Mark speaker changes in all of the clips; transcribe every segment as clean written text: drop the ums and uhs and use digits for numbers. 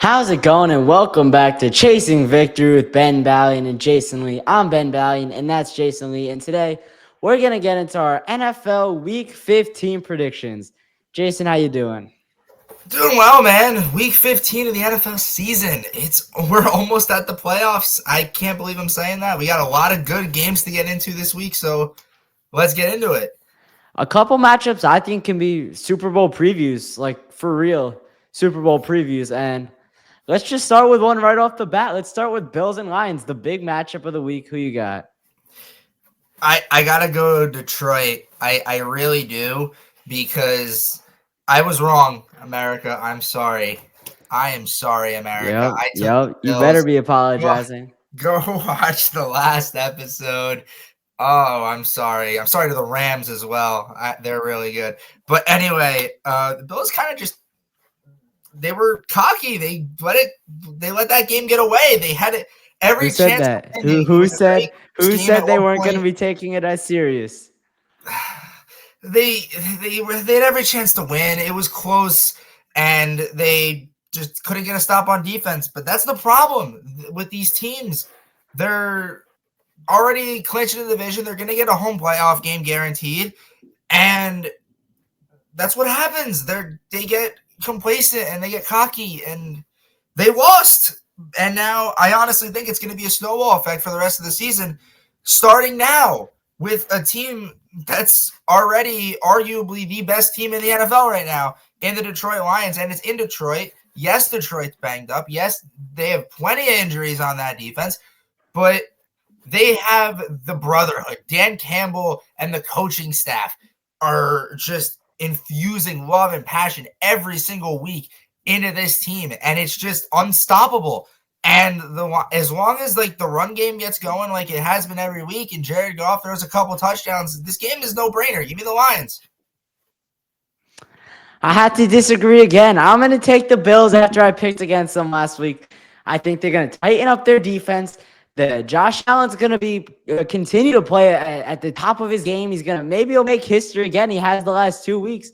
Speaker 1: How's it going? And welcome back to Chasing Victory with Ben Ballion and Jason Lee. I'm Ben Ballion, and that's Jason Lee. And today we're gonna get into our NFL Week 15 predictions. Jason, how you doing?
Speaker 2: Doing well, man. Week 15 of the NFL season. We're almost at the playoffs. I can't believe I'm saying that. We got a lot of good games to get into this week, so let's get into it.
Speaker 1: A couple matchups I think can be Super Bowl previews, like for real Super Bowl previews. And let's just start with one right off the bat. Let's start with Bills and Lions, the big matchup of the week. Who you got?
Speaker 2: I gotta go Detroit. I really do, because I was wrong, America. I'm sorry. I am sorry, America. I took the
Speaker 1: You
Speaker 2: Bills.
Speaker 1: better be apologizing.
Speaker 2: Go watch the last episode. Oh, I'm sorry. I'm sorry to the Rams as well. They're really good. But anyway, the Bills kind of they were cocky. They let that game get away. They had it every
Speaker 1: Who said
Speaker 2: chance.
Speaker 1: that? Who said they weren't going to be taking it as serious?
Speaker 2: They had every chance to win. It was close, and they just couldn't get a stop on defense. But that's the problem with these teams. They're already clinching the division. They're going to get a home playoff game guaranteed, and that's what happens. They get complacent and they get cocky, and they lost. And now I honestly think it's going to be a snowball effect for the rest of the season, starting now with a team that's already arguably the best team in the NFL right now in the Detroit Lions, and it's in Detroit. Yes, Detroit's banged up. Yes, they have plenty of injuries on that defense, but they have the brotherhood. Dan Campbell and the coaching staff are just infusing love and passion every single week into this team, and it's just unstoppable. And as long as the run game gets going like it has been every week, and Jared Goff throws a couple touchdowns, this game is no brainer. Give me the Lions.
Speaker 1: I have to disagree again. I'm going to take the Bills after I picked against them last week. I think they're going to tighten up their defense. Josh Allen's going to be continue to play at the top of his game. He'll make history again. He has the last 2 weeks.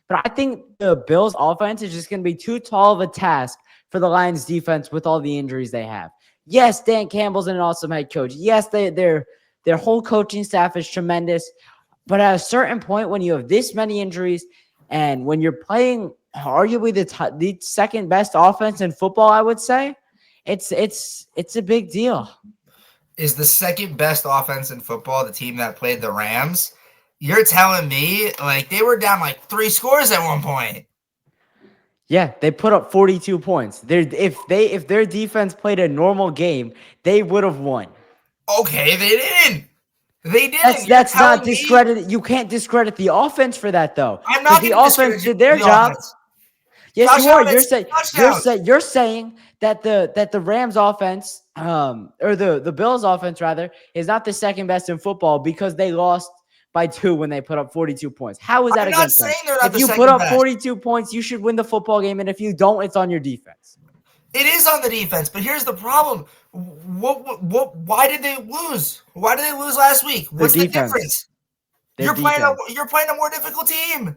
Speaker 1: But I think the Bills offense is just going to be too tall of a task for the Lions defense with all the injuries they have. Yes, Dan Campbell's an awesome head coach. Yes, their whole coaching staff is tremendous. But at a certain point, when you have this many injuries and when you're playing arguably the second best offense in football, I would say, it's a big deal.
Speaker 2: Is the second best offense in football the team that played the Rams? You're telling me they were down 3 scores at one point?
Speaker 1: Yeah, they put up 42 points. If their defense played a normal game, they would have won.
Speaker 2: Okay, they didn't. They didn't.
Speaker 1: That's not discredited. You can't discredit the offense for that, though.
Speaker 2: I'm not.
Speaker 1: The offense did their job.
Speaker 2: Offense.
Speaker 1: Yes, you are. You're saying that the Rams offense, or the Bills offense rather, is not the second best in football because they lost by 2 when they put up 42 points. How is that against them? If you put up 42 points, you should win the football game, and if you don't, it's on your defense.
Speaker 2: It is on the defense, but here's the problem. Why did they lose? Why did they lose last week? What's the difference? You're playing a more difficult team.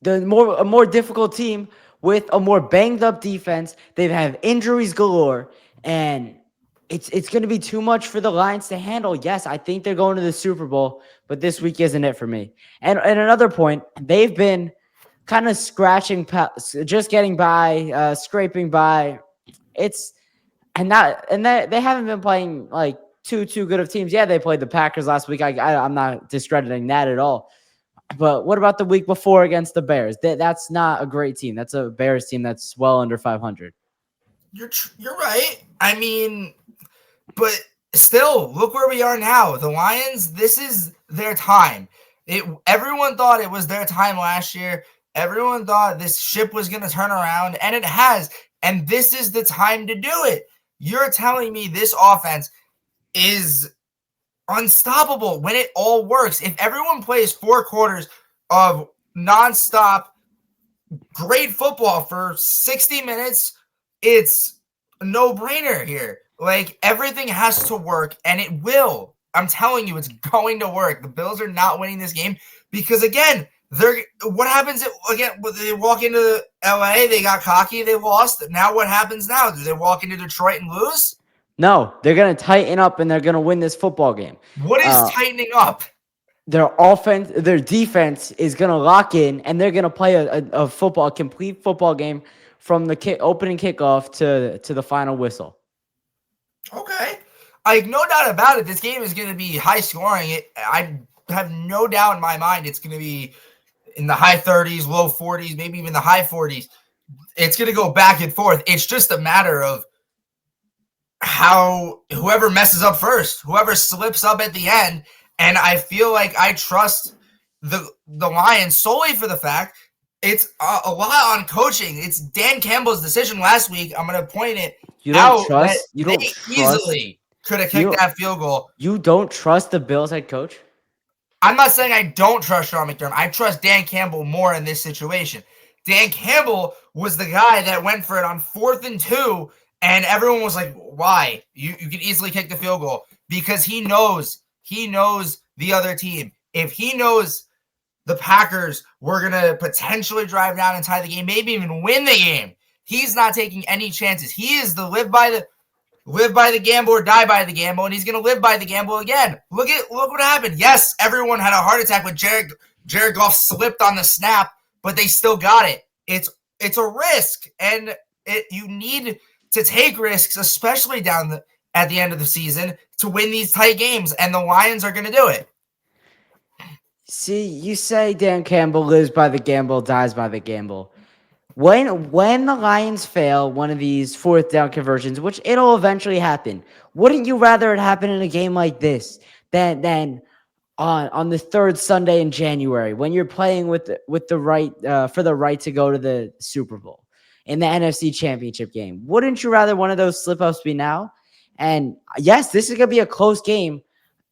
Speaker 1: A more difficult team with a more banged up defense. They have injuries galore, and it's going to be too much for the Lions to handle. Yes, I think they're going to the Super Bowl, but this week isn't it for me. And another point, they've been kind of just getting by, scraping by. They haven't been playing too good of teams. Yeah, they played the Packers last week. I'm not discrediting that at all. But what about the week before against the Bears? That's not a great team. That's a Bears team that's well under 500.
Speaker 2: You're right. I mean, but still, look where we are now. The Lions, this is their time. Everyone thought it was their time last year. Everyone thought this ship was going to turn around, and it has. And this is the time to do it. You're telling me this offense is unstoppable when it all works. If everyone plays 4 quarters of nonstop great football for 60 minutes, it's a no-brainer here. Everything has to work, and it will. I'm telling you, it's going to work. The Bills are not winning this game because, again, What happens again? They walk into LA, they got cocky, they lost. Now what happens now? Do they walk into Detroit and lose?
Speaker 1: No, they're going to tighten up and they're going to win this football game.
Speaker 2: What is tightening up?
Speaker 1: Their defense is going to lock in, and they're going to play a complete football game from the opening kickoff to the final whistle.
Speaker 2: Okay. No doubt about it. This game is going to be high scoring. I have no doubt in my mind it's going to be in the high 30s, low 40s, maybe even the high 40s. It's going to go back and forth. It's just a matter of how whoever messes up first, whoever slips up at the end. And I feel like I trust the Lions solely for the fact it's a lot on coaching. It's Dan Campbell's decision last week. I'm going to point it out. You don't trust. Easily could have kicked that field goal.
Speaker 1: You don't trust the Bills head coach?
Speaker 2: I'm not saying I don't trust Sean McDermott. I trust Dan Campbell more in this situation. Dan Campbell was the guy that went for it on 4th and 2, and everyone was like, why? You can easily kick the field goal because he knows the other team. If he knows the Packers were going to potentially drive down and tie the game, maybe even win the game, he's not taking any chances. He is the live by the gamble or die by the gamble, and he's going to live by the gamble again. Look what happened. Yes, everyone had a heart attack when Jared Goff slipped on the snap, but they still got it. It's a risk, and you need to take risks, especially at the end of the season, to win these tight games, and the Lions are going to do it.
Speaker 1: See, you say Dan Campbell lives by the gamble, dies by the gamble. When the Lions fail one of these 4th down conversions, which it'll eventually happen, wouldn't you rather it happen in a game like this than on the 3rd Sunday in January when you're playing with the right for the right to go to the Super Bowl in the NFC Championship game? Wouldn't you rather one of those slip-ups be now? And yes, this is gonna be a close game,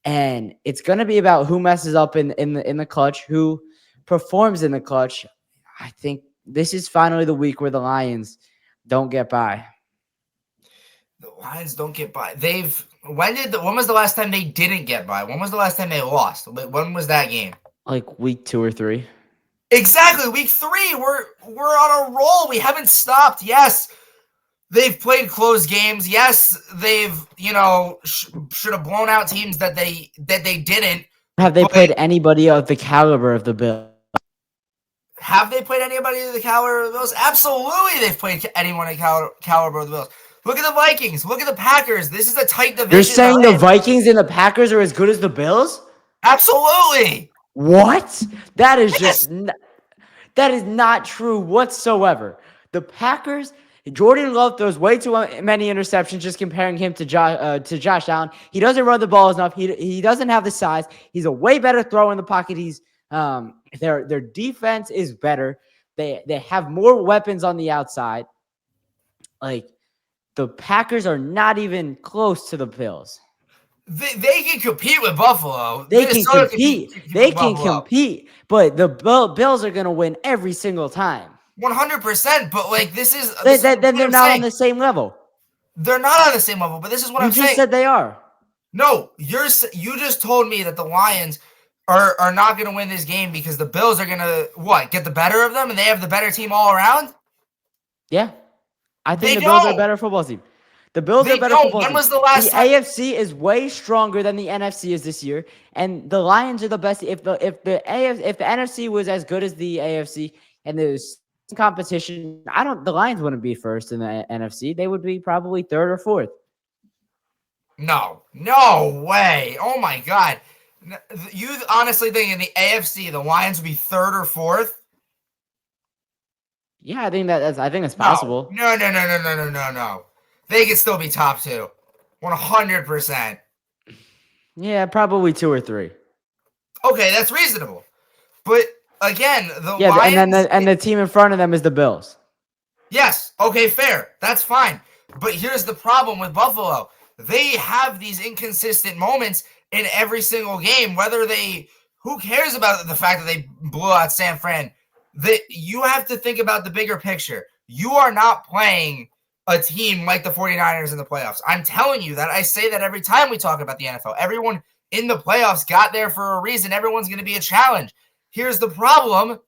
Speaker 1: and it's gonna be about who messes up in the clutch, who performs in the clutch. I think this is finally the week where the Lions don't get by.
Speaker 2: The Lions don't get by. When was the last time they didn't get by? When was the last time they lost? When was that game?
Speaker 1: Like week 2 or 3.
Speaker 2: Exactly, week 3. We're on a roll. We haven't stopped. Yes, they've played close games. Yes, they've should have blown out teams that they didn't.
Speaker 1: Have they played anybody of the caliber of the Bills?
Speaker 2: Have they played anybody of the caliber of the Bills? Absolutely, they've played anyone of the caliber of the Bills. Look at the Vikings. Look at the Packers. This is a tight division.
Speaker 1: You're saying the Vikings and the Packers are as good as the Bills?
Speaker 2: Absolutely.
Speaker 1: What? That is that is not true whatsoever. The Packers, Jordan Love throws way too many interceptions. Just comparing him to Josh Allen, he doesn't run the ball enough. He doesn't have the size. He's a way better thrower in the pocket. Their defense is better. They have more weapons on the outside. Like, the Packers are not even close to the Bills.
Speaker 2: They can compete with Buffalo.
Speaker 1: They can compete, but the Bills are going to win every single time.
Speaker 2: 100%. But this is
Speaker 1: then they're not on the same level.
Speaker 2: They're not on the same level. But this is what I'm saying.
Speaker 1: You just said they are.
Speaker 2: No, you just told me that the Lions are not going to win this game because the Bills are going to get the better of them, and they have the better team all around.
Speaker 1: Yeah. I think the Bills are a better football team. The Bills are a better football team.
Speaker 2: When was the last time?
Speaker 1: AFC is way stronger than the NFC is this year, and the Lions are the best. If the NFC was as good as the AFC and there's competition, the Lions wouldn't be first in the NFC. They would be probably 3rd or 4th.
Speaker 2: No way. Oh my God. You honestly think in the AFC the Lions would be 3rd or 4th?
Speaker 1: Yeah, I think that's possible.
Speaker 2: No. They could still be top 2. 100%.
Speaker 1: Yeah, probably 2 or 3.
Speaker 2: Okay, that's reasonable. But again, Lions,
Speaker 1: and the team in front of them is the Bills.
Speaker 2: Yes. Okay, fair. That's fine. But here's the problem with Buffalo. They have these inconsistent moments in every single game. Who cares about the fact that they blew out San Fran? You have to think about the bigger picture. You are not playing a team like the 49ers in the playoffs. I'm telling you that. I say that every time we talk about the NFL. Everyone in the playoffs got there for a reason. Everyone's going to be a challenge. here's the problem.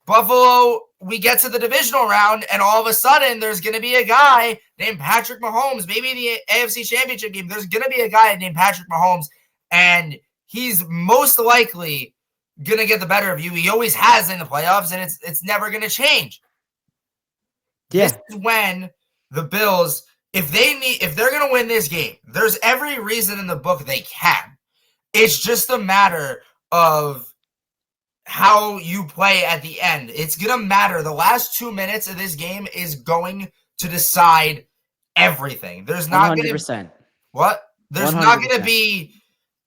Speaker 2: Buffalo, we get to the divisional round, and all of a sudden, there's going to be a guy named Patrick Mahomes. Maybe in the AFC Championship game, there's going to be a guy named Patrick Mahomes, and he's most likely going to get the better of you. He always has in the playoffs, and it's never going to change. Yeah. This is when the Bills, if they're going to win this game, there's every reason in the book they can. It's just a matter of how you play at the end. It's going to matter. The last 2 minutes of this game is going to decide everything. There's not going to what? There's 100%. Not going to be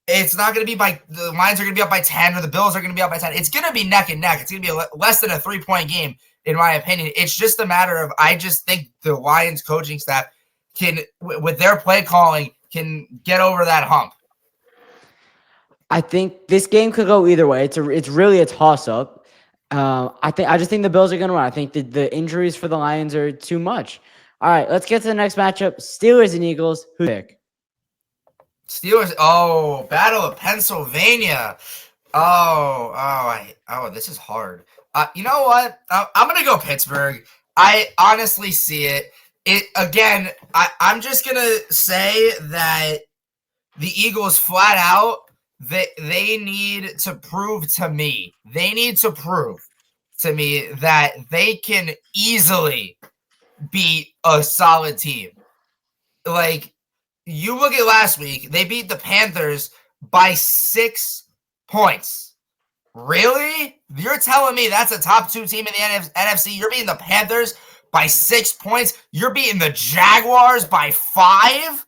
Speaker 2: it's not going to be by the Lions are going to be up by 10 or the Bills are going to be up by 10. It's going to be neck and neck. It's going to be less than a 3-point game in my opinion. It's just a matter of I just think the Lions coaching staff can with their play calling can get over that hump.
Speaker 1: I think this game could go either way. It's really a toss-up. I just think the Bills are going to win. I think the injuries for the Lions are too much. All right, let's get to the next matchup. Steelers and Eagles. Who pick?
Speaker 2: Steelers. Oh, Battle of Pennsylvania. This is hard. You know what? I'm going to go Pittsburgh. I honestly see it. I'm just going to say that the Eagles flat out, they need to prove to me that they can easily beat a solid team. Like, you look at last week, they beat the Panthers by 6 points. Really? You're telling me that's a top 2 team in the NFC? You're beating the Panthers by 6 points? You're beating the Jaguars by 5?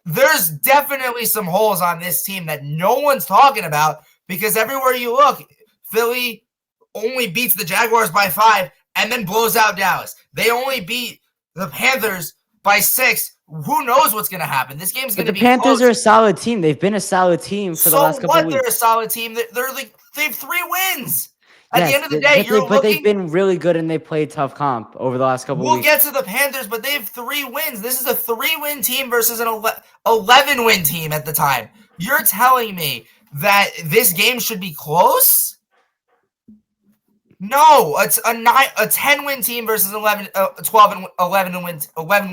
Speaker 2: There's definitely some holes on this team that no one's talking about because everywhere you look, Philly only beats the Jaguars by 5 and then blows out Dallas. They only beat the Panthers by 6. Who knows what's going to happen? This game's going to be
Speaker 1: close. The Panthers are
Speaker 2: a
Speaker 1: solid team. They've been a solid team for the last couple of weeks.
Speaker 2: They're a solid team. They have 3 wins. At the end of the day,
Speaker 1: but they've been really good and they played tough comp over the last couple of weeks.
Speaker 2: We'll get to the Panthers, but they have 3 wins. This is a 3-win team versus an 11-win team at the time. You're telling me that this game should be close? No, it's a 10-win team versus 11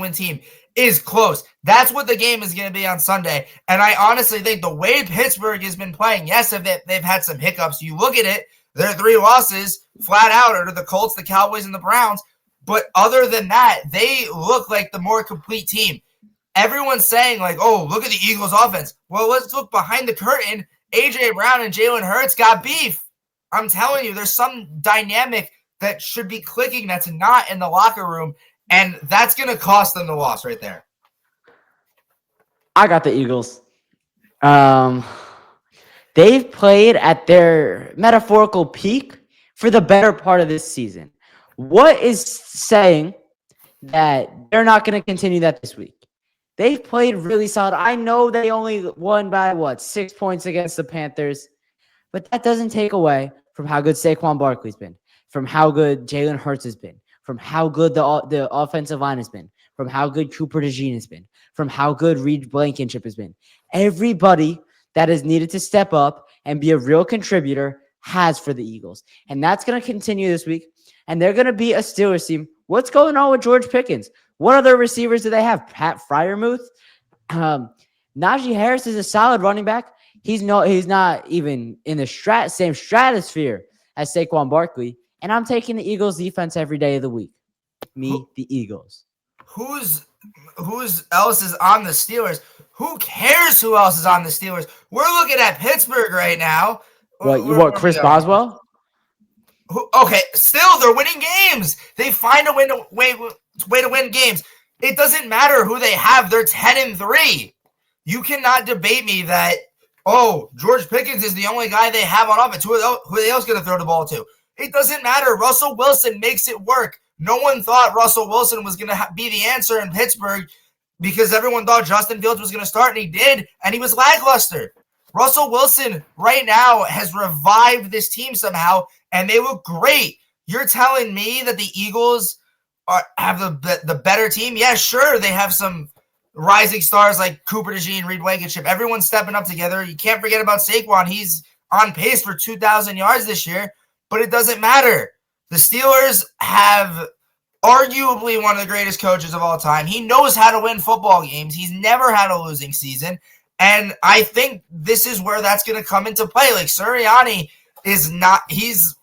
Speaker 2: win team is close. That's what the game is going to be on Sunday. And I honestly think the way Pittsburgh has been playing, yes, they've had some hiccups. You look at it, their 3 losses flat out are to the Colts, the Cowboys, and the Browns. But other than that, they look like the more complete team. Everyone's saying, like, oh, look at the Eagles' offense. Well, let's look behind the curtain. A.J. Brown and Jalen Hurts got beef. I'm telling you, there's some dynamic that should be clicking that's not in the locker room, and that's going to cost them the loss right there.
Speaker 1: I got the Eagles. They've played at their metaphorical peak for the better part of this season. What is saying that they're not going to continue that this week? They've played really solid. I know they only won by, 6 points against the Panthers, but that doesn't take away from how good Saquon Barkley's been, from how good Jalen Hurts has been, from how good the offensive line has been, from how good Cooper DeJean has been, from how good Reed Blankenship has been. Everybody that is needed to step up and be a real contributor has for the Eagles. And that's going to continue this week. And they're going to be a Steelers team. What's going on with George Pickens? What other receivers do they have? Pat Freiermuth? Najee Harris is a solid running back. He's not even in the same stratosphere as Saquon Barkley. And I'm taking the Eagles defense every day of the week. The Eagles.
Speaker 2: Who's else is on the Steelers? Who cares who else is on the Steelers? We're looking at Pittsburgh right now.
Speaker 1: What Chris Boswell?
Speaker 2: Okay, still they're winning games. They find a way to win games. It doesn't matter who they have. They're 10-3. You cannot debate me that, George Pickens is the only guy they have on offense. Who are they else going to throw the ball to? It doesn't matter. Russell Wilson makes it work. No one thought Russell Wilson was going to be the answer in Pittsburgh because everyone thought Justin Fields was going to start, and he did, and he was lackluster. Russell Wilson right now has revived this team somehow, and they look great. You're telling me that the Eagles have the better team? Yeah, sure. They have some rising stars like Cooper DeJean, Reed Blankenship. Everyone's stepping up together. You can't forget about Saquon. He's on pace for 2,000 yards this year, but it doesn't matter. The Steelers have arguably one of the greatest coaches of all time. He knows how to win football games. He's never had a losing season. And I think this is where that's going to come into play. Like, Sirianni is not – he's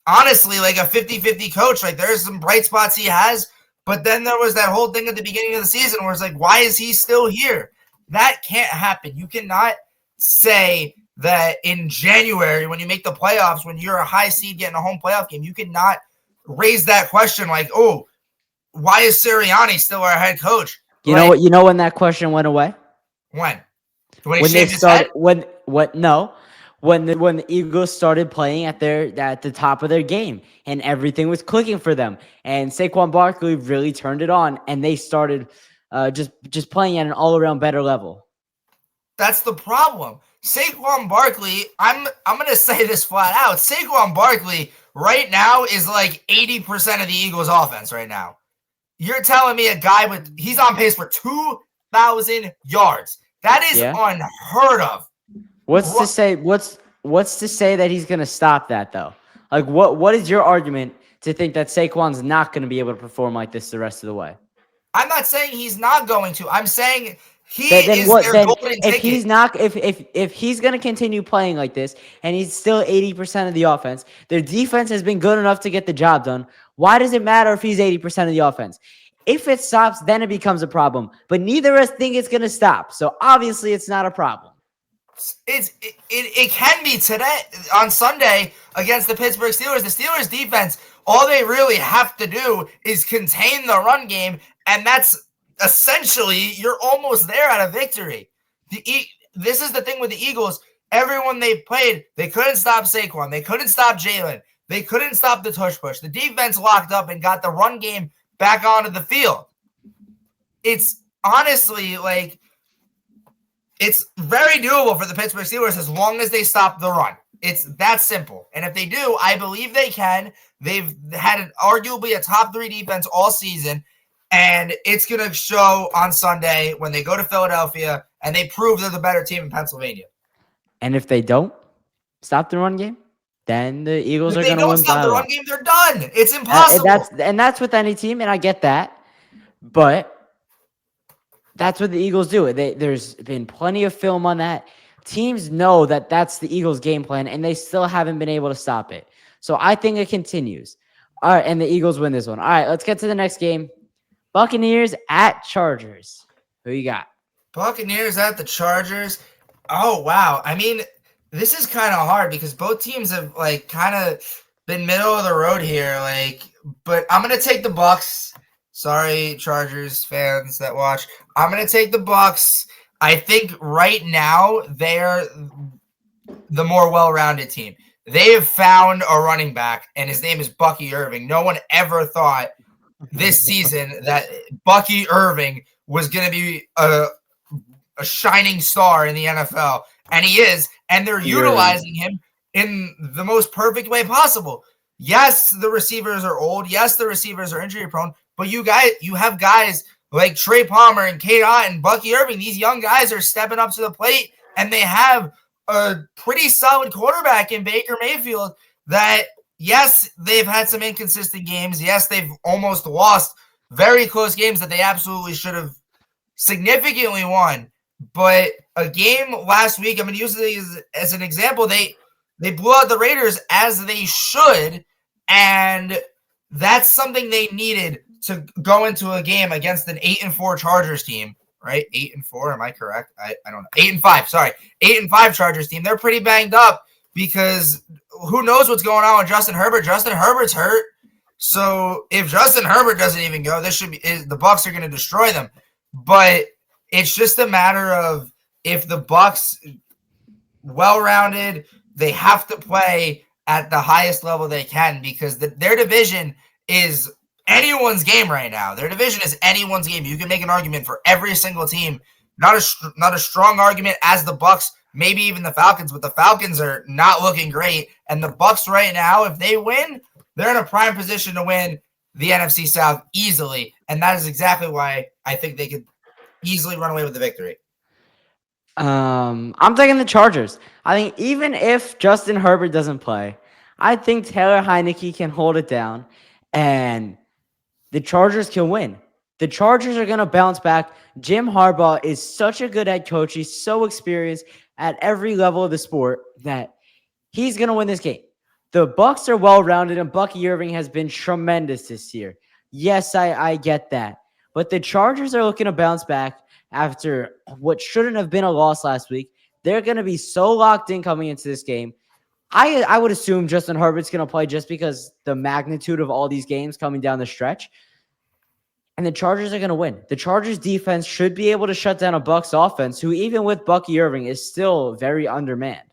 Speaker 2: honestly like a 50-50 coach. Like, there's some bright spots he has, but then there was that whole thing at the beginning of the season where it's like, why is he still here? That can't happen. You cannot say that in January when you make the playoffs, when you're a high seed getting a home playoff game, you cannot raise that question like, oh, why is Sirianni still our head coach?
Speaker 1: You know what? You know when that question went away?
Speaker 2: When
Speaker 1: they started, when the Eagles started playing at the top of their game and everything was clicking for them, and Saquon Barkley really turned it on, and they started just playing at an all around better level.
Speaker 2: That's the problem. Saquon Barkley, I'm gonna say this flat out. Saquon Barkley right now is like 80% of the Eagles' offense right now. You're telling me a guy he's on pace for 2,000 yards. That is unheard of.
Speaker 1: What's to say that he's gonna stop that though? Like what is your argument to think that Saquon's not gonna be able to perform like this the rest of the way?
Speaker 2: I'm not saying he's not going to. I'm saying golden ticket.
Speaker 1: If he's going to continue playing like this and he's still 80% of the offense, their defense has been good enough to get the job done. Why does it matter if he's 80% of the offense? If it stops, then it becomes a problem. But neither of us think it's going to stop. So obviously it's not a problem.
Speaker 2: It can be today on Sunday against the Pittsburgh Steelers. The Steelers defense, all they really have to do is contain the run game, and that's essentially, you're almost there at a victory. This is the thing with the Eagles. Everyone they played, they couldn't stop Saquon. They couldn't stop Jalen. They couldn't stop the tush push. The defense locked up and got the run game back onto the field. It's honestly like, it's very doable for the Pittsburgh Steelers as long as they stop the run. It's that simple. And if they do, I believe they can. They've had arguably a top 3 defense all season. And it's going to show on Sunday when they go to Philadelphia and they prove they're the better team in Pennsylvania.
Speaker 1: And if they don't stop the run game, then the Eagles are going to win.
Speaker 2: If they don't stop the run game, they're done. It's impossible.
Speaker 1: That's with any team, and I get that. But that's what the Eagles do. There's been plenty of film on that. Teams know that that's the Eagles' game plan, and they still haven't been able to stop it. So I think it continues. All right, and the Eagles win this one. All right, let's get to the next game. Buccaneers at Chargers. Who you got?
Speaker 2: Buccaneers at the Chargers. Oh, wow. I mean, this is kind of hard because both teams have like kind of been middle of the road here. But I'm going to take the Bucs. Sorry, Chargers fans that watch. I'm going to take the Bucs. I think right now they're the more well-rounded team. They have found a running back, and his name is Bucky Irving. No one ever thought this season that Bucky Irving was going to be a shining star in the NFL, and he is, and they're utilizing him in the most perfect way possible. Yes, the receivers are old. Yes, the receivers are injury prone, but you have guys like Trey Palmer and Cade Otton, Bucky Irving. These young guys are stepping up to the plate, and they have a pretty solid quarterback in Baker Mayfield that, yes, they've had some inconsistent games. Yes, they've almost lost very close games that they absolutely should have significantly won. But a game last week, I'm going to use it as an example. They blew out the Raiders as they should, and that's something they needed to go into a game against an 8-4 Chargers team, right? 8-4, am I correct? I don't know. 8-5, sorry. 8-5 Chargers team. They're pretty banged up because who knows what's going on with Justin Herbert. Justin Herbert's hurt. So if Justin Herbert doesn't even go, the Bucs are going to destroy them. But it's just a matter of if the Bucs, well-rounded, they have to play at the highest level they can because their division is anyone's game right now. Their division is anyone's game. You can make an argument for every single team. Not a strong argument as the Bucs, maybe even the Falcons, but the Falcons are not looking great. And the Bucs right now, if they win, they're in a prime position to win the NFC South easily. And that is exactly why I think they could easily run away with the victory.
Speaker 1: I'm taking the Chargers. I think even if Justin Herbert doesn't play, I think Taylor Heineke can hold it down, and the Chargers can win. The Chargers are going to bounce back. Jim Harbaugh is such a good head coach. He's so experienced at every level of the sport that he's going to win this game. The Bucs are well-rounded, and Bucky Irving has been tremendous this year. Yes, I get that. But the Chargers are looking to bounce back after what shouldn't have been a loss last week. They're going to be so locked in coming into this game. I would assume Justin Herbert's going to play just because the magnitude of all these games coming down the stretch. And the Chargers are going to win. The Chargers defense should be able to shut down a Bucs offense who, even with Bucky Irving, is still very undermanned.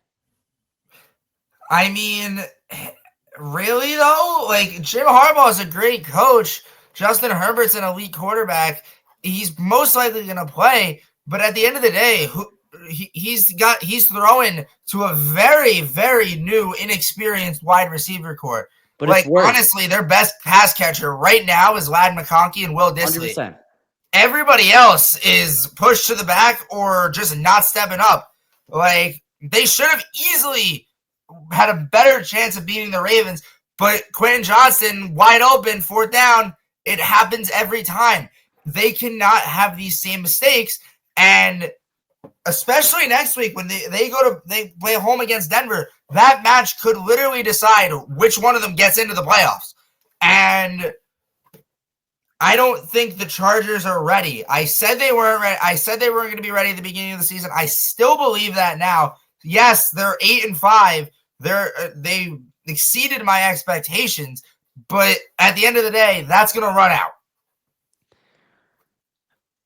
Speaker 2: I mean, really though? Like, Jim Harbaugh is a great coach. Justin Herbert's an elite quarterback. He's most likely going to play. But at the end of the day, he's throwing to a very, very new, inexperienced wide receiver core. But like, honestly, their best pass catcher right now is Ladd McConkey and Will Dissly. 100%. Everybody else is pushed to the back or just not stepping up. Like, they should have easily had a better chance of beating the Ravens, but Quentin Johnston, wide open, fourth down, it happens every time. They cannot have these same mistakes, and especially next week when they play home against Denver, that match could literally decide which one of them gets into the playoffs. And I don't think the Chargers are ready. I said they weren't ready. I said they weren't going to be ready at the beginning of the season. I still believe that now. Yes, they're 8-5. They exceeded my expectations, but at the end of the day, that's going to run out.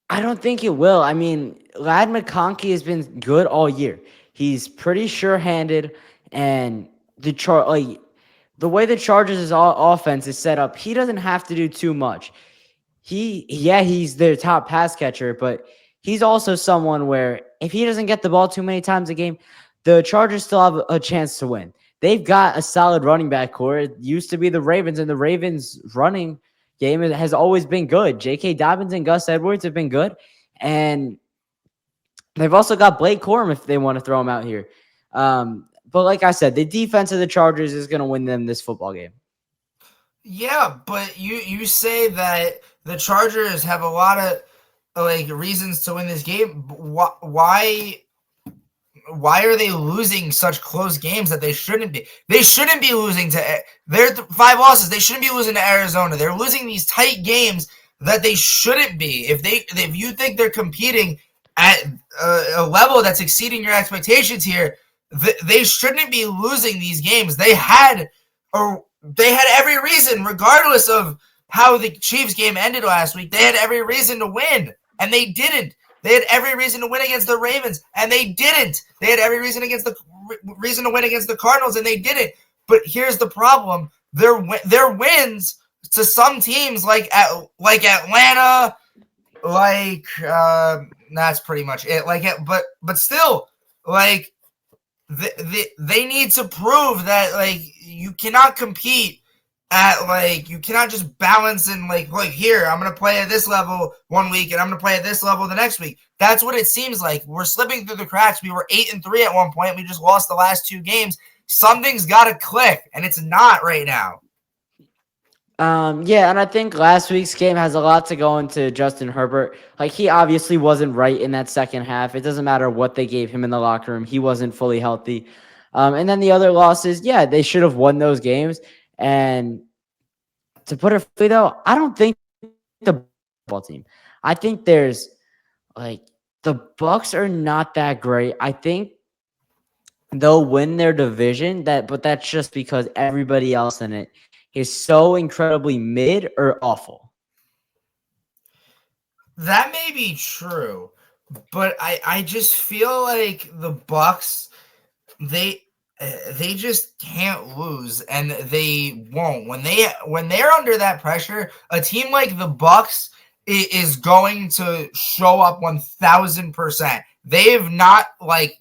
Speaker 1: I don't think it will. I mean, Ladd McConkey has been good all year. He's pretty sure-handed, and the way the Chargers' offense is set up, he doesn't have to do too much. He's their top pass catcher, but he's also someone where if he doesn't get the ball too many times a game, the Chargers still have a chance to win. They've got a solid running back core. It used to be the Ravens, and the Ravens' running game has always been good. J.K. Dobbins and Gus Edwards have been good, and they've also got Blake Corum if they want to throw him out here. But like I said, the defense of the Chargers is going to win them this football game.
Speaker 2: Yeah, but you say that the Chargers have a lot of reasons to win this game. Why are they losing such close games that they shouldn't be? They shouldn't be losing to their 5 losses. They shouldn't be losing to Arizona. They're losing these tight games that they shouldn't be. If you think they're competing at a level that's exceeding your expectations here, they shouldn't be losing these games. They had every reason, regardless of how the Chiefs game ended last week. They had every reason to win, and they didn't. They had every reason to win against the Ravens, and they didn't. They had every reason to win against the Cardinals, and they didn't. But here's the problem: their wins to some teams like Atlanta, that's pretty much it. But still, they need to prove that you cannot compete at you cannot just balance and here I'm gonna play at this level one week and I'm gonna play at this level the next week. That's what it seems like. We're slipping through the cracks. We were 8-3 at one point. We just lost the last 2 games. Something's got to click, and it's not right now.
Speaker 1: Yeah, and I think last week's game has a lot to go into Justin Herbert. He obviously wasn't right in that second half. It doesn't matter what they gave him in the locker room. He wasn't fully healthy. And then the other losses, yeah, they should have won those games. And to put it frankly, though, I don't think the football team. I think there's the Bucs are not that great. I think they'll win their division, but that's just because everybody else in it is so incredibly mid or awful.
Speaker 2: That may be true, but I just feel like the Bucs, they just can't lose, and they won't. When they're under that pressure, a team like the Bucs is going to show up 1,000%. They have not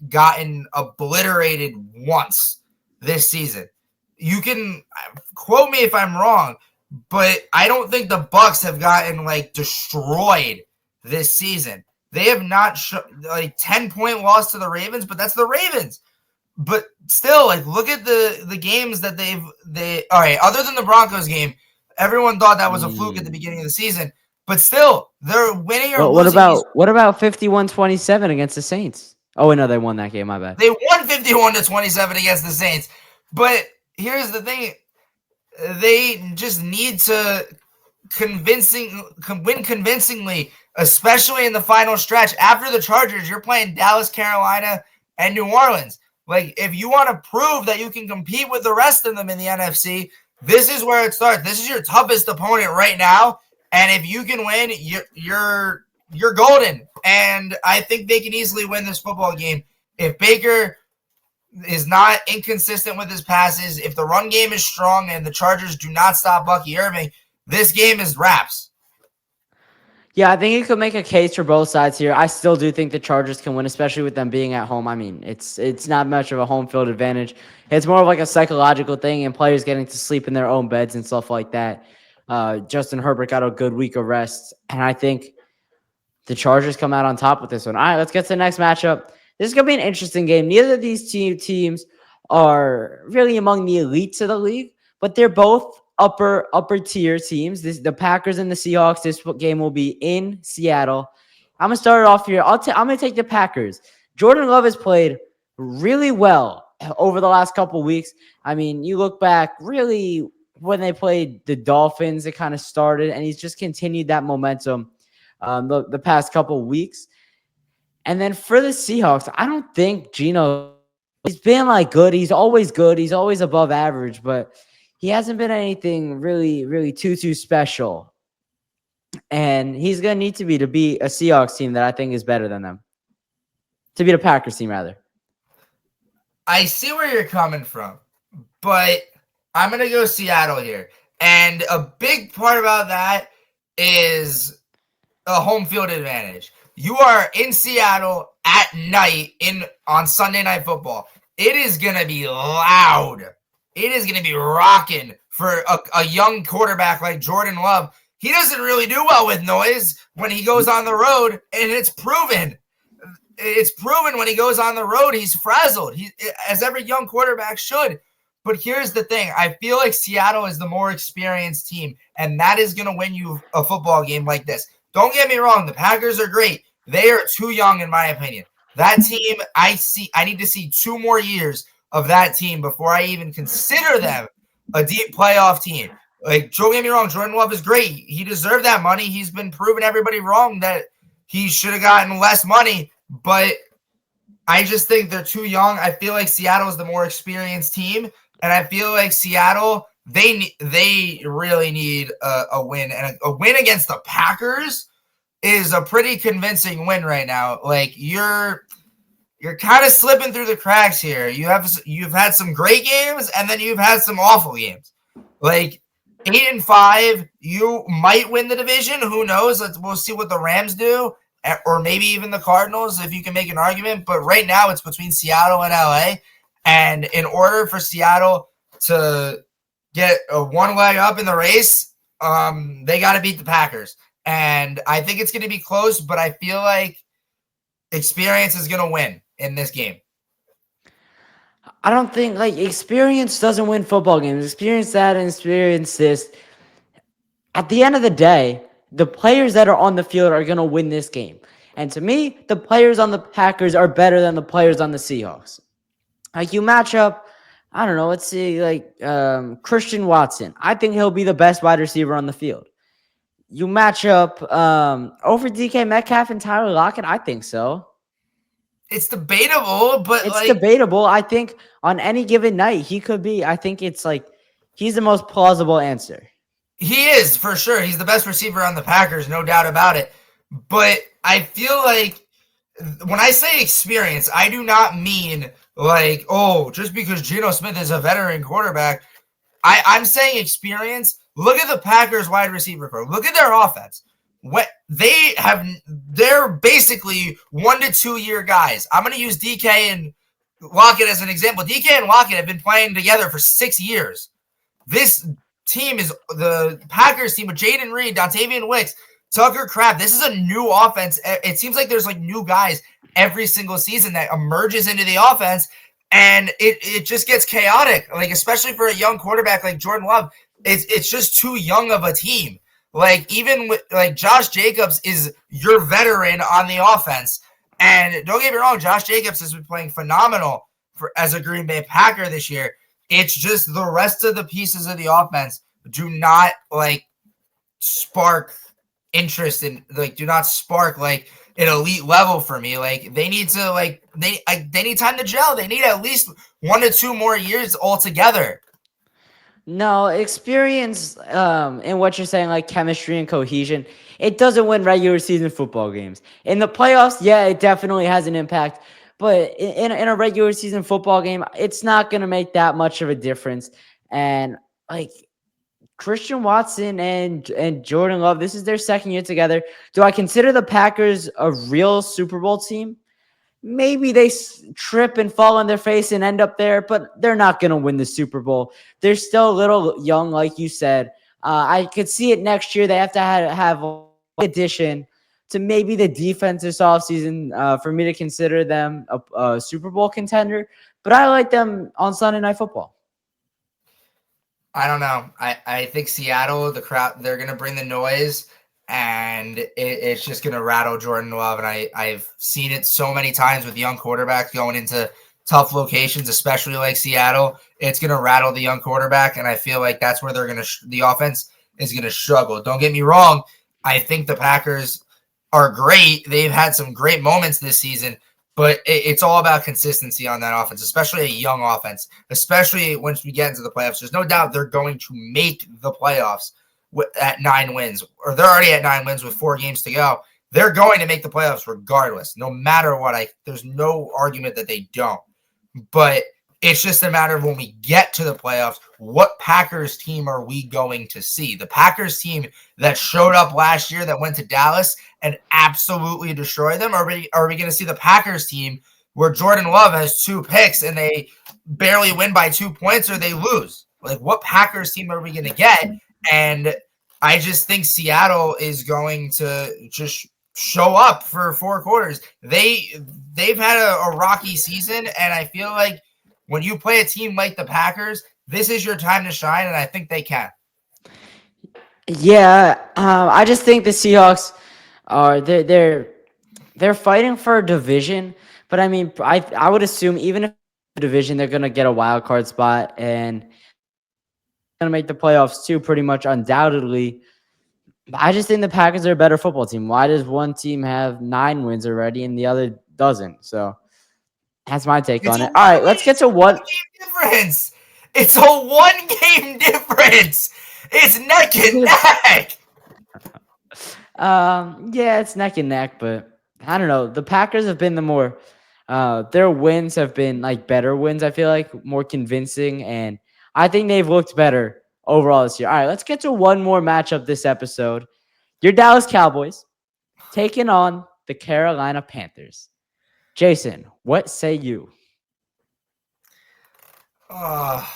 Speaker 2: gotten obliterated once this season. You can quote me if I'm wrong, but I don't think the Bucs have gotten destroyed this season. They have not 10-point loss to the Ravens, but that's the Ravens. But still, like, look at the games that all right, other than the Broncos game, everyone thought that was a fluke at the beginning of the season. But still, they're winning or losing.
Speaker 1: What about 51-27 against the Saints? Oh, no, they won that game. My bad.
Speaker 2: They won 51-27 against the Saints. But here's the thing. They just need to win convincingly, especially in the final stretch. After the Chargers, you're playing Dallas, Carolina, and New Orleans. Like, if you want to prove that you can compete with the rest of them in the NFC, this is where it starts. This is your toughest opponent right now. And if you can win, you're golden. And I think they can easily win this football game. If Baker is not inconsistent with his passes, if the run game is strong and the Chargers do not stop Bucky Irving, this game is wraps.
Speaker 1: Yeah, I think you could make a case for both sides here. I still do think the Chargers can win, especially with them being at home. I mean, it's not much of a home field advantage. It's more of like a psychological thing and players getting to sleep in their own beds and stuff like that. Justin Herbert got a good week of rest, and I think the Chargers come out on top with this one. All right, let's get to the next matchup. This is going to be an interesting game. Neither of these teams are really among the elites of the league, but they're both upper tier teams. The Packers and the Seahawks. This game will be in Seattle. I'm gonna start it off here. I'm gonna take the Packers. Jordan Love has played really well over the last couple weeks. I mean, you look back, really when they played the Dolphins, it kind of started, and he's just continued that momentum the past couple weeks. And then for the Seahawks, I don't think Geno. He's been like good. He's always good. He's always above average, but he hasn't been anything really too special. And he's going to need to be a Seahawks team that I think is better than them. To beat a Packers team, rather.
Speaker 2: I see where you're coming from, but I'm going to go Seattle here. And a big part about that is a home field advantage. You are in Seattle at night on Sunday Night Football. It is going to be loud. It is going to be rocking for a young quarterback like Jordan Love. He doesn't really do well with noise when he goes on the road, and it's proven. It's proven when he goes on the road, he's frazzled, as every young quarterback should. But here's the thing. I feel like Seattle is the more experienced team, and that is going to win you a football game like this. Don't get me wrong. The Packers are great. They are too young, in my opinion. That team, I need to see 2 more years of that team before I even consider them a deep playoff team. Like, don't get me wrong, Jordan Love is great. He deserved that money. He's been proving everybody wrong that he should have gotten less money, but I just think they're too young. I feel like Seattle is the more experienced team, and I feel like Seattle, they really need a win. And a win against the Packers is a pretty convincing win right now. Like, you're kind of slipping through the cracks here. You've had some great games, and then you've had some awful games. Like 8-5, you might win the division. Who knows? We'll see what the Rams do, or maybe even the Cardinals, if you can make an argument. But right now, it's between Seattle and LA. And in order for Seattle to get one leg up in the race, they got to beat the Packers. And I think it's going to be close, but I feel like experience is going to win in this game.
Speaker 1: I don't think, experience doesn't win football games. Experience that and experience this. At the end of the day, the players that are on the field are going to win this game. And to me, the players on the Packers are better than the players on the Seahawks. Like, you match up, I don't know, let's see, Christian Watson. I think he'll be the best wide receiver on the field. You match up over DK Metcalf and Tyler Lockett? I think so.
Speaker 2: It's debatable, but
Speaker 1: it's debatable. I think on any given night, he could be. I think it's he's the most plausible answer.
Speaker 2: He is, for sure. He's the best receiver on the Packers, no doubt about it. But I feel like when I say experience, I do not mean just because Geno Smith is a veteran quarterback. I'm saying experience. Look at the Packers wide receiver core. Look at their offense. They're basically 1 to 2 year guys. I'm going to use DK and Lockett as an example. DK and Lockett have been playing together for 6 years. This team is the Packers team with Jaden Reed, Dontavian Wicks, Tucker Kraft, this is a new offense. It seems like there's like new guys every single season that emerges into the offense, and it just gets chaotic. Like, especially for a young quarterback like Jordan Love, it's just too young of a team. Like, even with like Josh Jacobs is your veteran on the offense. And don't get me wrong, Josh Jacobs has been playing phenomenal as a Green Bay Packer this year. It's just the rest of the pieces of the offense do not like spark interest in, like, do not spark like an elite level for me. Like, they need to they need time to gel. They need at least 1 to 2 more years altogether.
Speaker 1: No, experience in what you're saying, like chemistry and cohesion, it doesn't win regular season football games. In the playoffs, yeah, it definitely has an impact. But in a regular season football game, it's not going to make that much of a difference. And like Christian Watson and Jordan Love, this is their second year together. Do I consider the Packers a real Super Bowl team? Maybe they trip and fall on their face and end up there, but they're not going to win the Super Bowl. They're still a little young, like you said. I could see it next year. They have to have an addition to maybe the defense this offseason for me to consider them a Super Bowl contender. But I like them on Sunday Night Football.
Speaker 2: I don't know. I think Seattle, the crowd, they're going to bring the noise. And it's just going to rattle Jordan Love. And I've seen it so many times with young quarterbacks going into tough locations, especially like Seattle. It's going to rattle the young quarterback. And I feel like that's where they're going to the offense is going to struggle. Don't get me wrong. I think the Packers are great. They've had some great moments this season. But it's all about consistency on that offense, especially a young offense, especially once we get into the playoffs. There's no doubt they're going to make the playoffs at 9 wins, or they're already at 9 wins with 4 games to go. They're going to make the playoffs regardless, no matter what. There's no argument that they don't. But it's just a matter of when we get to the playoffs, what Packers team are we going to see? The Packers team that showed up last year, that went to Dallas and absolutely destroyed them? Are we going to see the Packers team where Jordan Love has 2 picks and they barely win by 2 points or they lose? Like, what Packers team are we going to get? And I just think Seattle is going to just show up for 4 quarters. They've had a rocky season, and I feel like when you play a team like the Packers, this is your time to shine, and I think they can.
Speaker 1: Yeah, I just think the Seahawks are they're fighting for a division, but I mean, I would assume even if the division, they're gonna get a wild card spot and going to make the playoffs too, pretty much undoubtedly. I just think the Packers are a better football team. Why does one team have 9 wins already and the other doesn't? So that's my take on it. All right, let's get to one
Speaker 2: game difference. It's a 1-game difference. It's neck and neck.
Speaker 1: Yeah, it's neck and neck, but I don't know. The Packers have been the more their wins have been like better wins, I feel like, more convincing, and I think they've looked better overall this year. All right, let's get to one more matchup this episode. Your Dallas Cowboys taking on the Carolina Panthers. Jason, what say you?
Speaker 2: Oh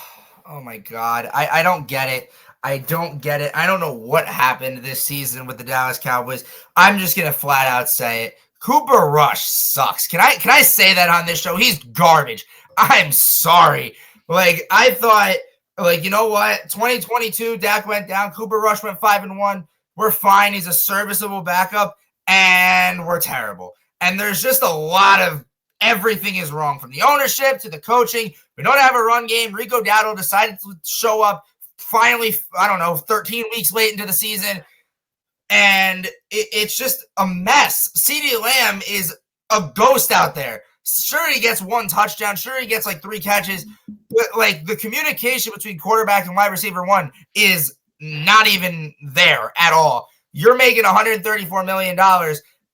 Speaker 2: my God. I don't get it. I don't get it. I don't know what happened this season with the Dallas Cowboys. I'm just going to flat out say it. Cooper Rush sucks. Can I say that on this show? He's garbage. I'm sorry. Like, I thought, like, you know what? 2022, Dak went down. Cooper Rush went 5-1. We're fine. He's a serviceable backup, and we're terrible. And there's just a lot of everything is wrong, from the ownership to the coaching. We don't have a run game. Rico Dowdle decided to show up finally, 13 weeks late into the season. And it's just a mess. CeeDee Lamb is a ghost out there. Sure, he gets 1 touchdown. Sure, he gets like 3 catches. But like, the communication between quarterback and wide receiver 1 is not even there at all. You're making $134 million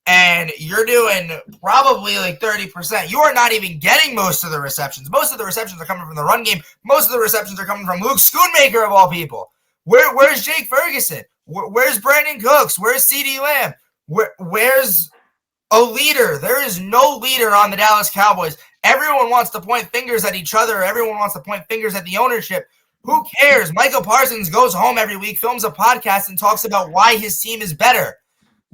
Speaker 2: and you're doing probably like 30%. You are not even getting most of the receptions. Most of the receptions are coming from the run game. Most of the receptions are coming from Luke Schoonmaker, of all people. Where's Jake Ferguson? Where's Brandon Cooks? Where's CeeDee Lamb? Where's a leader? There is no leader on the Dallas Cowboys. Everyone wants to point fingers at each other. Everyone wants to point fingers at the ownership. Who cares? Michael Parsons goes home every week, films a podcast, and talks about why his team is better.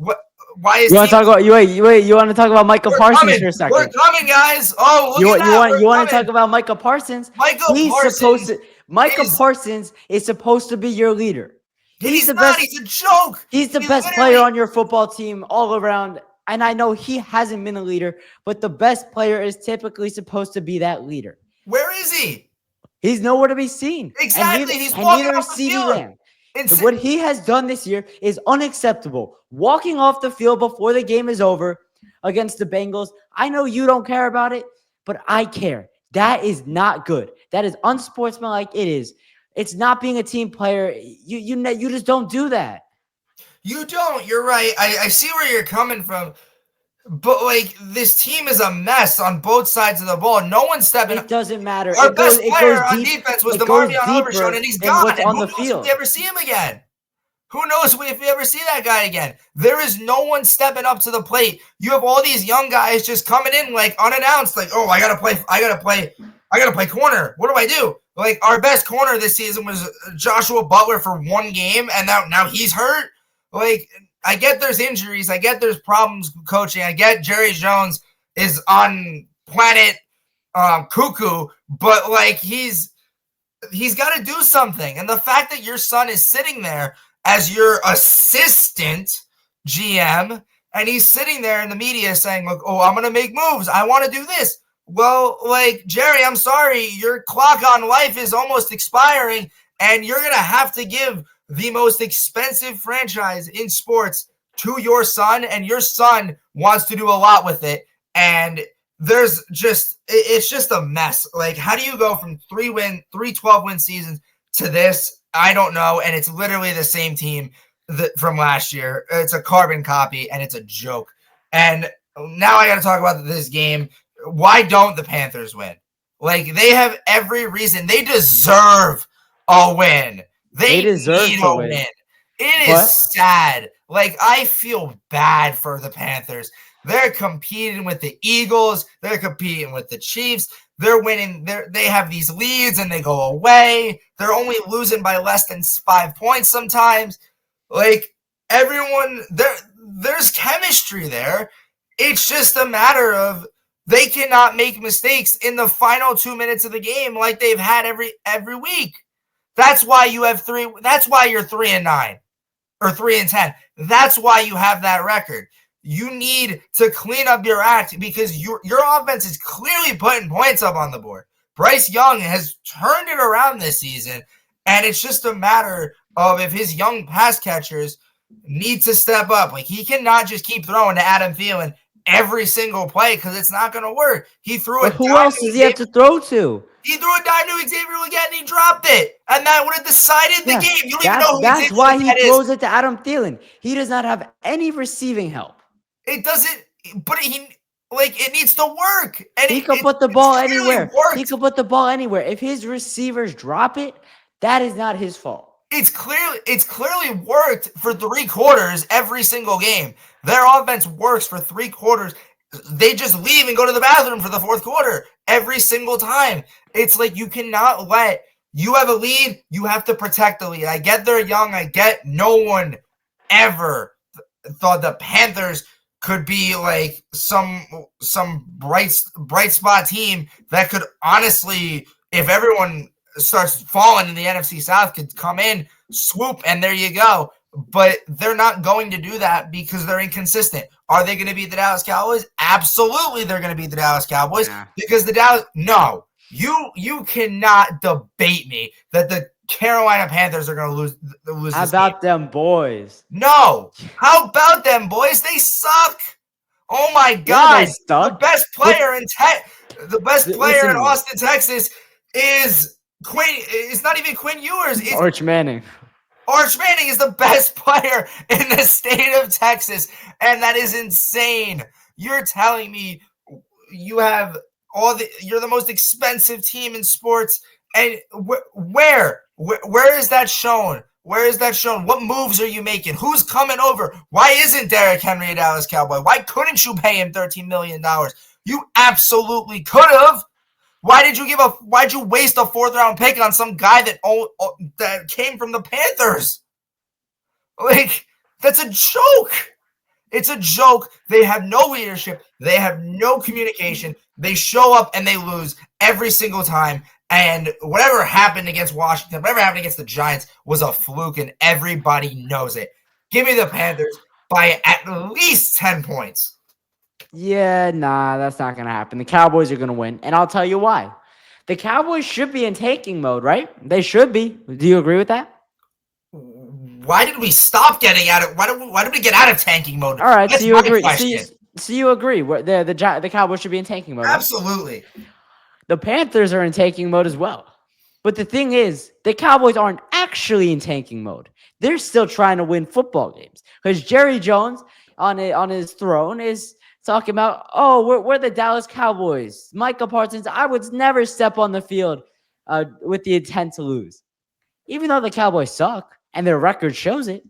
Speaker 2: What? Why is
Speaker 1: You want to
Speaker 2: team?
Speaker 1: talk about you want to talk about Micah
Speaker 2: We're
Speaker 1: Parsons
Speaker 2: coming.
Speaker 1: for a
Speaker 2: We're
Speaker 1: second?
Speaker 2: coming, guys. Oh, look at that.
Speaker 1: You
Speaker 2: We're
Speaker 1: want to talk
Speaker 2: coming.
Speaker 1: about Micah Parsons?
Speaker 2: Michael
Speaker 1: He's supposed
Speaker 2: Parsons
Speaker 1: to. Micah
Speaker 2: is.
Speaker 1: Parsons is supposed to be your leader. He's
Speaker 2: He's
Speaker 1: the
Speaker 2: not.
Speaker 1: best.
Speaker 2: He's a joke.
Speaker 1: He's the
Speaker 2: He
Speaker 1: best player
Speaker 2: literally.
Speaker 1: on your football team all around. And I know he hasn't been a leader, but the best player is typically supposed to be that leader.
Speaker 2: Where is he?
Speaker 1: He's nowhere to be seen.
Speaker 2: Exactly. He's
Speaker 1: And
Speaker 2: walking
Speaker 1: neither
Speaker 2: off
Speaker 1: is
Speaker 2: the
Speaker 1: CeeDee
Speaker 2: field.
Speaker 1: Lamb. What he has done this year is unacceptable. Walking off the field before the game is over against the Bengals. I know you don't care about it, but I care. That is not good. That is unsportsmanlike. It is. It's not being a team player. You just don't do that.
Speaker 2: You don't. You're right. I see where you're coming from. But, like, this team is a mess on both sides of the ball. No one's stepping up.
Speaker 1: It doesn't matter.
Speaker 2: Our best player
Speaker 1: goes
Speaker 2: on
Speaker 1: deep.
Speaker 2: defense was
Speaker 1: It goes
Speaker 2: DeMarvion Overshown,
Speaker 1: deeper
Speaker 2: and he's
Speaker 1: than
Speaker 2: gone.
Speaker 1: what's
Speaker 2: And
Speaker 1: on
Speaker 2: who
Speaker 1: the
Speaker 2: knows if
Speaker 1: field.
Speaker 2: we ever see him again? Who knows if we ever see that guy again? There is no one stepping up to the plate. You have all these young guys just coming in like unannounced, like, oh, I gotta play corner. What do I do? Like, our best corner this season was Joshua Butler for one game, and now he's hurt. Like, I get there's injuries, I get there's problems coaching, I get Jerry Jones is on planet cuckoo, but like he's got to do something. And the fact that your son is sitting there as your assistant GM, and he's sitting there in the media saying, like, oh, I'm going to make moves. I want to do this. Well, like, Jerry, I'm sorry. Your clock on life is almost expiring, and you're going to have to give the most expensive franchise in sports to your son, and your son wants to do a lot with it. And it's just a mess. Like, how do you go from 3 12-win seasons to this? I don't know. And it's literally the same team from last year. It's a carbon copy, and it's a joke. And now I got to talk about this game. Why don't the Panthers win? Like, they have every reason. They deserve a win. They
Speaker 1: deserve
Speaker 2: need
Speaker 1: to
Speaker 2: a
Speaker 1: win.
Speaker 2: It is sad. Like, I feel bad for the Panthers. They're competing with the Eagles. They're competing with the Chiefs. They're winning. They have these leads and they go away. They're only losing by less than 5 points sometimes. Like, everyone, there's chemistry there. It's just a matter of they cannot make mistakes in the final 2 minutes of the game like they've had every week. That's why you have 3. That's why you're 3-9 or 3-10. That's why you have that record. You need to clean up your act because your offense is clearly putting points up on the board. Bryce Young has turned it around this season, and it's just a matter of if his young pass catchers need to step up. Like, he cannot just keep throwing to Adam Thielen every single play because it's not going to work. He threw it.
Speaker 1: Who else does he have to throw to?
Speaker 2: He threw a dime to Xavier Legette and he dropped it. And that would have decided the game. You don't even know who
Speaker 1: That's
Speaker 2: Xavier
Speaker 1: why he
Speaker 2: Legette
Speaker 1: throws
Speaker 2: is.
Speaker 1: it to Adam Thielen. He does not have any receiving help.
Speaker 2: It doesn't, but it needs to work. And
Speaker 1: he can put the ball anywhere.
Speaker 2: Worked.
Speaker 1: He can put the ball anywhere. If his receivers drop it, that is not his fault.
Speaker 2: It's clearly worked for 3 quarters every single game. Their offense works for 3 quarters. They just leave and go to the bathroom for the 4th quarter every single time. It's like you cannot you have a lead, you have to protect the lead. I get they're young. I get no one ever thought the Panthers could be like some bright spot team that could honestly, if everyone starts falling in the NFC South, could come in, swoop, and there you go. But they're not going to do that because they're inconsistent. Are they going to beat the Dallas Cowboys? Absolutely, they're going to beat the Dallas Cowboys because no, you cannot debate me that the Carolina Panthers are going to lose.
Speaker 1: How about them boys?
Speaker 2: No. How about them boys? They suck. Oh my God! The best player in Austin, Texas, is Quinn. It's not even Quinn Ewers. It's
Speaker 1: Arch Manning.
Speaker 2: Arch Manning is the best player in the state of Texas, and that is insane. You're telling me you're the most expensive team in sports, and where is that shown? Where is that shown? What moves are you making? Who's coming over? Why isn't Derrick Henry a Dallas Cowboy? Why couldn't you pay him $13 million? You absolutely could have. Why'd you waste a 4th round pick on some guy that came from the Panthers? Like, that's a joke. It's a joke. They have no leadership. They have no communication. They show up and they lose every single time. And whatever happened against Washington, whatever happened against the Giants was a fluke, and everybody knows it. Give me the Panthers by at least 10 points.
Speaker 1: Yeah, nah, that's not going to happen. The Cowboys are going to win, and I'll tell you why. The Cowboys should be in tanking mode, right? They should be. Do you agree with that?
Speaker 2: Why did we stop getting out of? Why did we get out of tanking mode?
Speaker 1: All right,
Speaker 2: That's
Speaker 1: so you
Speaker 2: my
Speaker 1: agree.
Speaker 2: question.
Speaker 1: So you agree. The Cowboys should be in tanking mode. Right?
Speaker 2: Absolutely.
Speaker 1: The Panthers are in tanking mode as well. But the thing is, the Cowboys aren't actually in tanking mode. They're still trying to win football games. Because Jerry Jones on his throne is talking about, oh, we're the Dallas Cowboys. Micah Parsons, I would never step on the field with the intent to lose. Even though the Cowboys suck and their record shows it,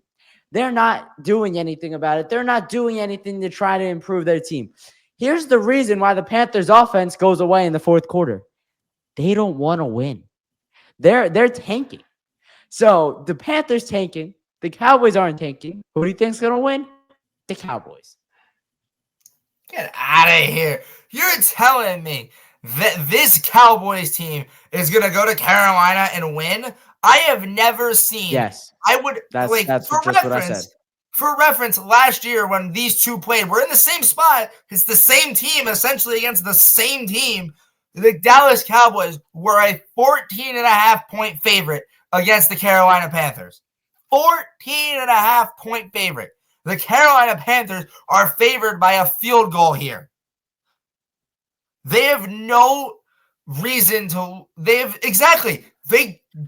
Speaker 1: they're not doing anything about it. They're not doing anything to try to improve their team. Here's the reason why the Panthers offense goes away in the fourth quarter. They don't want to win. They're tanking. So the Panthers tanking. The Cowboys aren't tanking. Who do you think's going to win? The Cowboys.
Speaker 2: Get out of here. You're telling me that this Cowboys team is going to go to Carolina and win? I have never seen.
Speaker 1: Yes.
Speaker 2: I would
Speaker 1: that's
Speaker 2: for
Speaker 1: just what I said.
Speaker 2: For reference, last year when these two played, we're in the same spot. It's the same team essentially against the same team. The Dallas Cowboys were a 14.5-point favorite against the Carolina Panthers. 14.5-point favorite. The Carolina Panthers are favored by a field goal here. They have no reason to. They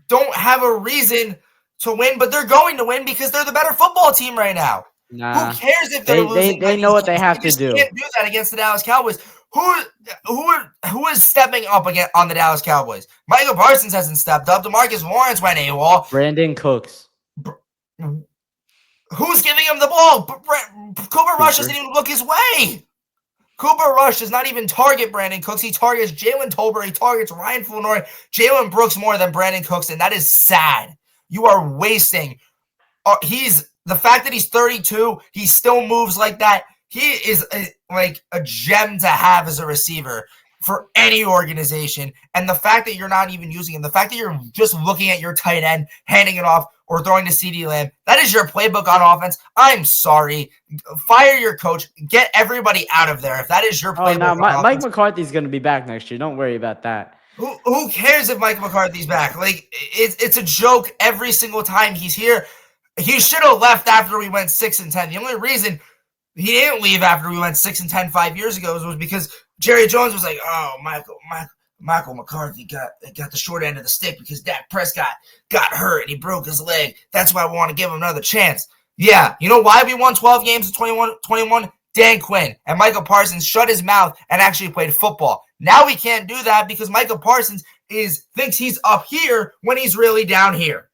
Speaker 2: don't have a reason to win, but they're going to win because they're the better football team right now.
Speaker 1: Nah,
Speaker 2: who cares if they're losing?
Speaker 1: They know what they have to do.
Speaker 2: They can't do that against the Dallas Cowboys. Who is stepping up again on the Dallas Cowboys? Michael Parsons hasn't stepped up. DeMarcus Lawrence went AWOL.
Speaker 1: Brandon Cooks.
Speaker 2: Who's giving him the ball? Cooper Rush doesn't even look his way. Cooper Rush does not even target Brandon Cooks. He targets Jalen Tolbert. He targets Ryan Flournoy, Jalen Brooks more than Brandon Cooks, and that is sad. You are wasting. The fact that he's 32, he still moves like that. He is like a gem to have as a receiver for any organization. And the fact that you're not even using him, the fact that you're just looking at your tight end, handing it off, or throwing to CeeDee Lamb, that is your playbook on offense. I'm sorry. Fire your coach. Get everybody out of there if that is your playbook.
Speaker 1: Oh, no, Mike McCarthy's going to be back next year. Don't worry about that.
Speaker 2: Who cares if Mike McCarthy's back? Like, it's a joke every single time he's here. He should have left after we went 6-10. The only reason he didn't leave after we went 6-10 5 years ago was because Jerry Jones was like, oh, Michael McCarthy got the short end of the stick because Dak Prescott got hurt and he broke his leg. That's why we want to give him another chance. Yeah, you know why we won 12 games in 21? Dan Quinn and Michael Parsons shut his mouth and actually played football. Now we can't do that because Michael Parsons thinks he's up here when he's really down here.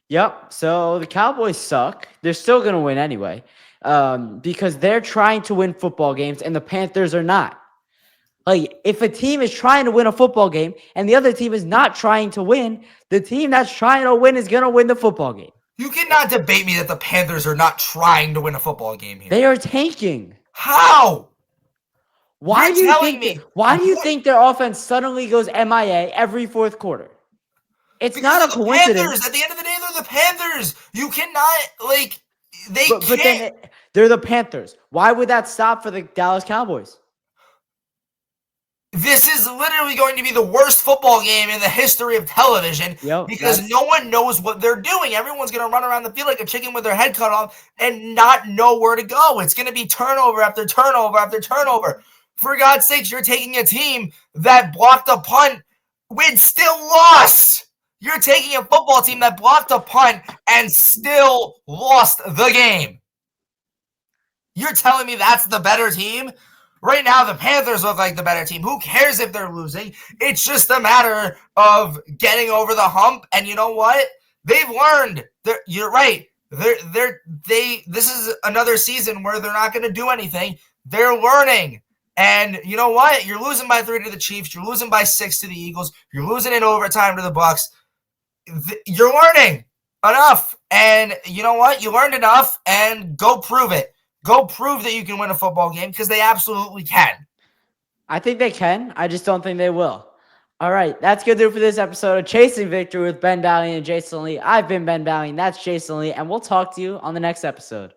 Speaker 1: Yep. So the Cowboys suck. They're still going to win anyway because they're trying to win football games and the Panthers are not. Like, if a team is trying to win a football game and the other team is not trying to win, the team that's trying to win is going to win the football game.
Speaker 2: You cannot debate me that the Panthers are not trying to win a football game here.
Speaker 1: They are tanking.
Speaker 2: How?
Speaker 1: Why do you think their offense suddenly goes MIA every fourth quarter? It's not a coincidence.
Speaker 2: Panthers. At the end of the day, they're the Panthers. You cannot,
Speaker 1: But then they're the Panthers. Why would that stop for the Dallas Cowboys?
Speaker 2: This is literally going to be the worst football game in the history of television because no one knows what they're doing. Everyone's going to run around the field like a chicken with their head cut off and not know where to go. It's going to be turnover after turnover after turnover. For God's sakes, you're taking a team that blocked a punt and still lost. You're taking a football team that blocked a punt and still lost the game. You're telling me that's the better team? Right now, the Panthers look like the better team. Who cares if they're losing? It's just a matter of getting over the hump. And you know what? They've learned. You're right. This is another season where they're not going to do anything. They're learning. And you know what? You're losing by 3 to the Chiefs. You're losing by 6 to the Eagles. You're losing in overtime to the Bucs. You're learning. enough. And you know what? You learned enough, and go prove it. Go prove that you can win a football game, because they absolutely can.
Speaker 1: I think they can. I just don't think they will. All right, that's going to do it for this episode of Chasing Victory with Ben Bally and Jason Lee. I've been Ben Bally, and that's Jason Lee, and we'll talk to you on the next episode.